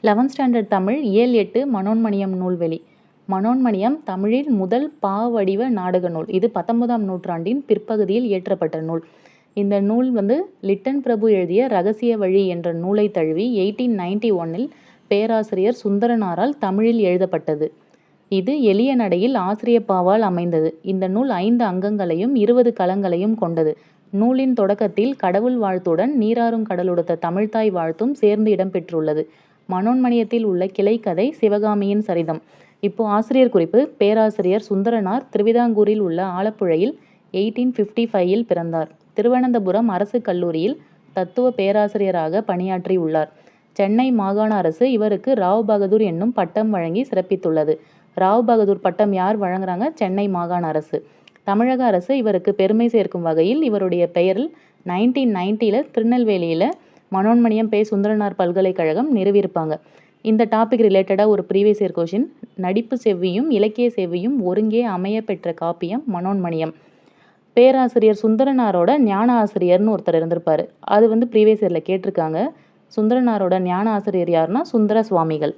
11th standard Tamil இயல் 8 மனோன்மணியம் நூல்வெளி. மனோன்மணியம் தமிழில் முதல் பாவடிவ நாடக நூல். இது 19ஆம் நூற்றாண்டின் பிற்பகுதியில் இயற்றப்பட்ட நூல். இந்த நூல் லிட்டன் பிரபு எழுதிய ரகசிய வழி என்ற நூலை தழுவி 1891இல் பேராசிரியர் சுந்தரனாரால் தமிழில் எழுதப்பட்டது. இது எளிய நடையில் ஆசிரியப்பாவால் அமைந்தது. இந்த நூல் 5 அங்கங்களையும் 20 களங்களையும் கொண்டது. நூலின் தொடக்கத்தில் கடவுள் வாழ்த்துடன் நீராறும் கடலுடுத்த தமிழ்த்தாய் வாழ்த்தும் சேர்ந்து இடம்பெற்றுள்ளது. மனோன்மணியத்தில் உள்ள கிளைக்கதை சிவகாமியின் சரிதம். இப்போ ஆசிரியர் குறிப்பு. பேராசிரியர் சுந்தரனார் திருவிதாங்கூரில் உள்ள ஆலப்புழையில் 1855இல் பிறந்தார். திருவனந்தபுரம் அரசு கல்லூரியில் தத்துவ பேராசிரியராக பணியாற்றி உள்ளார். சென்னை மாகாண அரசு இவருக்கு ராவ் பகதூர் என்னும் பட்டம் வழங்கி சிறப்பித்துள்ளது. ராவ் பகதூர் பட்டம் யார் வழங்குறாங்க? சென்னை மாகாண அரசு. தமிழக அரசு இவருக்கு பெருமை சேர்க்கும் வகையில் இவருடைய பெயரில் 1990ல் திருநெல்வேலியில் மனோன்மணியம் பே. சுந்தரனார் பல்கலைக்கழகம் நிறுவியிருப்பாங்க. இந்த டாபிக் ரிலேட்டடாக ஒரு ப்ரீவியஸ் இயர் கொஷின். நடிப்பு செவ்வியும் இலக்கிய செவ்வியும் ஒருங்கே அமைய பெற்ற காப்பியம் மனோன்மணியம். பேராசிரியர் சுந்தரனாரோட ஞான ஆசிரியர்னு ஒருத்தர் இருந்திருப்பார். அது ப்ரீவியஸ் இயரில் கேட்டிருக்காங்க. சுந்தரனாரோட ஞான ஆசிரியர் யாருன்னா சுந்தர சுவாமிகள்.